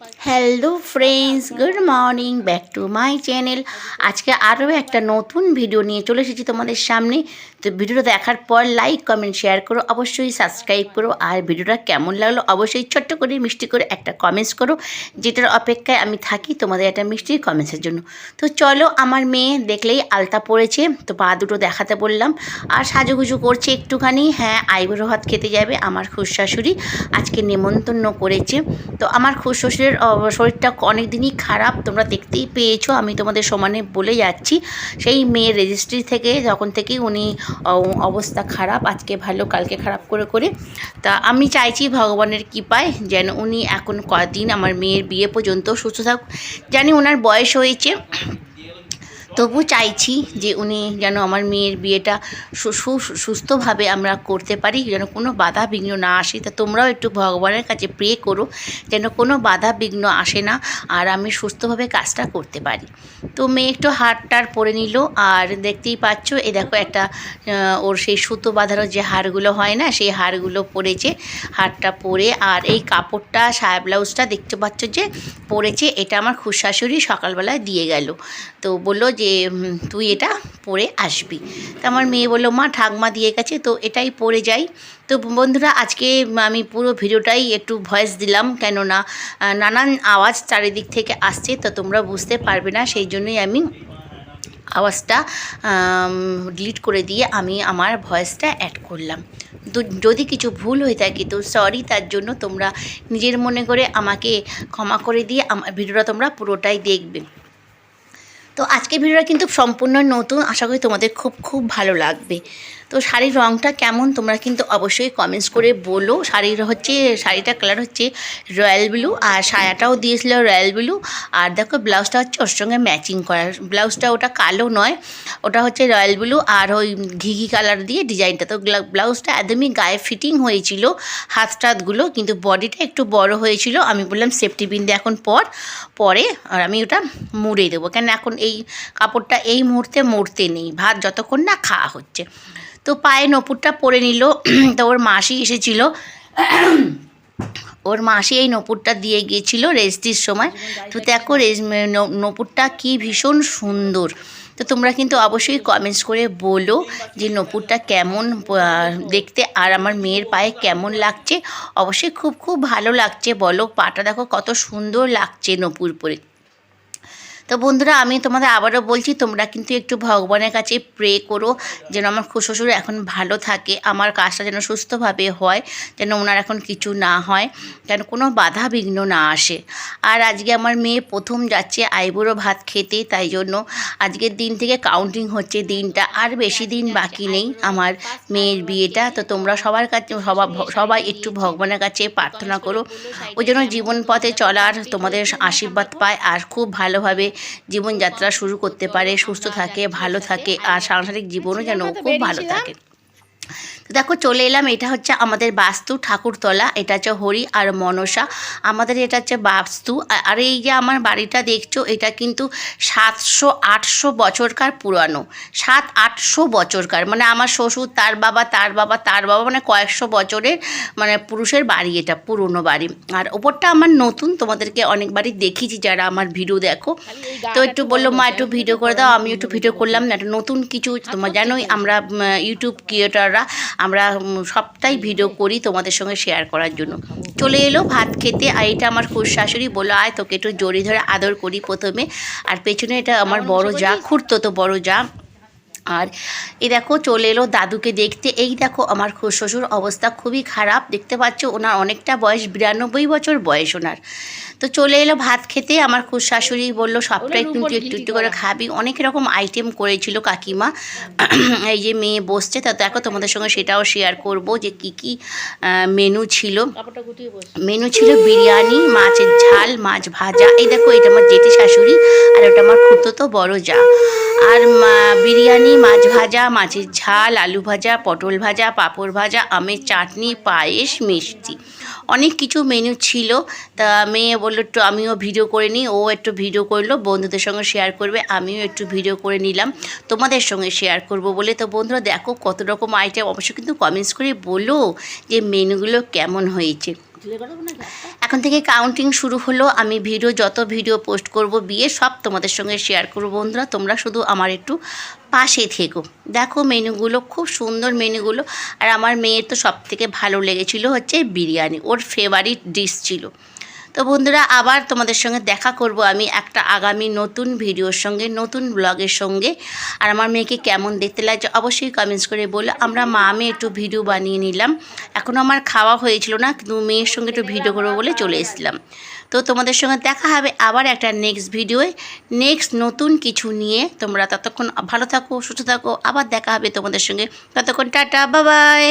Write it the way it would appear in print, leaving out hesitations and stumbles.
Hello friends, good morning, back to my channel. আজকে আরও একটা নতুন ভিডিও নিয়ে চলে এসেছি তোমাদের সামনে। তো ভিডিওটা দেখার পর লাইক, কমেন্ট, শেয়ার করো, অবশ্যই সাবস্ক্রাইব করো। আর ভিডিওটা কেমন লাগলো অবশ্যই ছোট্ট করে মিষ্টি করে একটা কমেন্টস করো, যেটার অপেক্ষায় আমি থাকি তোমাদের একটা মিষ্টি কমেন্টসের জন্য। তো চলো, আমার মেয়ে দেখলেই আলতা পড়েছে, তো পা দুটো দেখাতে বললাম। আর সাজুগুজু করছে একটুখানি। হ্যাঁ, আইবুড়ো ভাত খেতে যাবে আমার খুড়শাশুড়ি, আজকে নেমন্তন্ন করেছে। তো আমার খুড়শ্বশুরের শরীরটা অনেক দিনই খারাপ, তোমরা দেখতেই পেয়েছো, আমি তোমাদের সমানে বলে যাচ্ছি। সেই মেয়ের রেজিস্ট্রি থেকে যখন থেকেই উনি অবস্থা খারাপ, আজকে ভালো কালকে খারাপ করে করে। তা আমি চাইছি ভগবানের কৃপায় যেন উনি এখন কদিন আমার মেয়ের বিয়ে পর্যন্ত সুস্থ থাক। জানি ওনার বয়স হয়েছে, তবু চাইছি যে উনি যেন আমার মেয়ের বিয়েটা সুস্থভাবে আমরা করতে পারি, যেন কোনো বাধা বিঘ্ন না আসে। তা তোমরাও একটু ভগবানের কাছে প্রে করো যেন কোনো বাধা বিঘ্ন আসে না, আর আমি সুস্থভাবে কাজটা করতে পারি। তো মেয়ে একটু হারটার পরে নিল, আর দেখতেই পাচ্ছ এ দেখো একটা ওর সেই সুতো বাঁধানো যে হারগুলো হয় না, সেই হারগুলো পরেছে, হারটা পরে। আর এই কাপড়টা, সায়া ব্লাউজটা দেখতে পাচ্ছ যে পরেছে, এটা আমার খুড়শাশুড়ি সকালবেলায় দিয়ে গেল। তো বললো যে তুই এটা পরে আসবি। তো আমার মেয়ে বললো মা ঠাকমা দিয়ে গেছে, তো এটাই পরে যাই। তো বন্ধুরা, আজকে আমি পুরো ভিডিওটাই একটু ভয়েস দিলাম, কেননা নানান আওয়াজ চারিদিক থেকে আসছে, তো তোমরা বুঝতে পারবে না, সেই জন্যই আমি আওয়াজটা ডিলিট করে দিয়ে আমি আমার ভয়েসটা অ্যাড করলাম। তো যদি কিছু ভুল হয়ে থাকে তো সরি, তার জন্য তোমরা নিজের মনে করে আমাকে ক্ষমা করে দিয়ে আমার ভিডিওটা তোমরা পুরোটাই দেখবে। তো আজকের ভিডিওটা কিন্তু সম্পূর্ণ নতুন, আশা করি তোমাদের খুব খুব ভালো লাগবে। তো শাড়ির রঙটা কেমন তোমরা কিন্তু অবশ্যই কমেন্টস করে বলো। শাড়িটার কালার হচ্ছে রয়্যাল ব্লু, আর সায়াটাও দিয়েছিল রয়্যাল ব্লু। আর দেখো ব্লাউজটা হচ্ছে ওর সঙ্গে ম্যাচিং করা, ব্লাউজটা ওটা কালো নয়, ওটা হচ্ছে রয়্যাল ব্লু আর ওই ঘি কালার দিয়ে ডিজাইনটা। তো ব্লাউজটা একদমই গায়ে ফিটিং হয়েছিল, হাত টাতগুলো, কিন্তু বডিটা একটু বড় হয়েছিল। আমি বললাম সেফটি পিন দিয়ে এখন পরে আর আমি ওটা মুড়ে দেবো, কেন এখন এই কাপড়টা এই মুহূর্তে মুড়তে নেই, ভাত যতক্ষণ না খাওয়া হচ্ছে। তো পায়ে নপুরটা পরে নিল। তো ওর মাসি এসেছিল, ওর মাসি এই নপুরটা দিয়ে গিয়েছিল রেজিস্ট্রির সময়। তো দেখো নপুরটা কি ভীষণ সুন্দর। তো তোমরা কিন্তু অবশ্যই কমেন্টস করে বলো যে নপুরটা কেমন দেখতে, আর আমার মেয়ের পায়ে কেমন লাগছে। অবশ্যই খুব খুব ভালো লাগছে বলো, পাটা দেখো কত সুন্দর লাগছে নপুর পরে। তো বন্ধুরা, আমি তোমাদের আবারও বলছি, তোমরা কিন্তু একটু ভগবানের কাছে প্রে করো যেন আমার খুড়শ্বশুর এখন ভালো থাকে, আমার কাজটা যেন সুস্থভাবে হয়, যেন ওনার এখন কিছু না হয়, যেন কোনো বাধা বিঘ্ন না আসে। আর আজকে আমার মেয়ে প্রথম যাচ্ছে আইবুড়ো ভাত খেতে, তাই জন্য আজকের দিন থেকে কাউন্টিং হচ্ছে দিনটা, আর বেশি দিন বাকি নেই আমার মেয়ের বিয়েটা। তো তোমরা সবার কাছে সবাই একটু ভগবানের কাছে প্রার্থনা করো, ওই জন্য জীবন পথে চলার তোমাদের আশীর্বাদ পায়, আর খুব ভালোভাবে জীবনযাত্রা শুরু করতে পারে, সুস্থ থাকে, ভালো থাকে, আর সাংসারিক জীবনও যেন খুব ভালো থাকে। তো দেখো চলে এলাম, এটা হচ্ছে আমাদের বাস্তু ঠাকুরতলা, এটা হচ্ছে হরি আর মনসা, আমাদের এটা হচ্ছে বাস্তু। আর এই যে আমার বাড়িটা দেখছো, এটা কিন্তু 700-800 বছরকার পুরানো, 700-800 বছরকার, মানে আমার শ্বশুর তার বাবা তার বাবা তার বাবা, মানে কয়েকশো বছরের মানে পুরুষের বাড়ি, এটা পুরনো বাড়ি। আর ওপরটা আমার নতুন, তোমাদেরকে অনেকবারই দেখিয়েছি যারা আমার ভিডিও দেখো। তো একটু বললো মা একটু ভিডিও করে দাও, আমি একটু ভিডিও করলাম, একটা নতুন কিছু। তোমরা জানোই আমরা ইউটিউব ক্রিয়েটাররা, আমরা সবটাই ভিডিও করি তোমাদের সঙ্গে শেয়ার করার জন্য। চলে এলো ভাত খেতে, আর এটা আমার খুড়শাশুড়ি বললো আয় তোকে একটু জড়ি ধরে আদর করি প্রথমে। আর পেছনে এটা আমার বড় যা, খুড়তো বড় যা। আর এই দেখো চলে এলো দাদুকে দেখতে। এই দেখো আমার খুড়শ্বশুর অবস্থা খুবই খারাপ, দেখতে পাচ্ছ ওনার অনেকটা বয়স, 92 বছর বয়স ওনার। তো চলে এলো ভাত খেতে, আমার খুড়শাশুড়ি বললো সবটাই কিন্তু একটু একটু করে খাবি, অনেক রকম আইটেম করেছিল কাকিমা। এই যে মেয়ে বসছে, তা দেখো তোমাদের সঙ্গে সেটাও শেয়ার করব যে কি কি মেনু ছিল। মেনু ছিল বিরিয়ানি, মাছের ঝাল, মাছ ভাজা। এই দেখো এটা আমার জেঠি শাশুড়ি, আর ওটা আমার খুড়তো বড় যা। আর বিরিয়ানি, মাছ ভাজা, মাছের ঝাল, আলু ভাজা, পটল ভাজা, পাঁপড় ভাজা, আমের চাটনি, পায়েস, মিষ্টি, অনেক কিছু মেনু ছিল। তা মেয়ে বললো একটু আমিও ভিডিও করে নিই, ও একটু ভিডিও করলো, বন্ধুদের সঙ্গে শেয়ার করবে, আমিও একটু ভিডিও করে নিলাম তোমাদের সঙ্গে শেয়ার করব বলে। তো বন্ধুরা দেখো কত রকম আইটেম, অবশ্যই কিন্তু কমেন্টস করে বলো যে মেনুগুলো কেমন হয়েছে। এখন থেকে কাউন্টিং শুরু হলো। আমি যত ভিডিও পোস্ট করব বিয়ে সব তোমাদের সঙ্গে শেয়ার করবো। বন্ধুরা তোমরা শুধু আমার একটু পাশে থেকো। দেখো মেনুগুলো খুব সুন্দর মেনুগুলো। আর আমার মেয়ের তো সব থেকে ভালো লেগেছিল হচ্ছে বিরিয়ানি, ওর ফেভারিট ডিশ ছিল। তো বন্ধুরা আবার তোমাদের সঙ্গে দেখা করব আমি একটা আগামী নতুন ভিডিওর সঙ্গে, নতুন ব্লগের সঙ্গে। আর আমার মেয়েকে কেমন দেখতে লাগছে অবশ্যই কমেন্টস করে বলো। আমরা মা মেয়ে একটু ভিডিও বানিয়ে নিলাম। এখনও আমার খাওয়া হয়েছিল না, কিন্তু মেয়ের সঙ্গে একটু ভিডিও করবো বলে চলে এসেছিলাম। তো তোমাদের সঙ্গে দেখা হবে আবার একটা নেক্সট ভিডিওয়, নেক্সট নতুন কিছু নিয়ে। তোমরা ততক্ষণ ভালো থাকো, সুস্থ থাকো, আবার দেখা হবে তোমাদের সঙ্গে। ততক্ষণ টাটা, বাই বাই।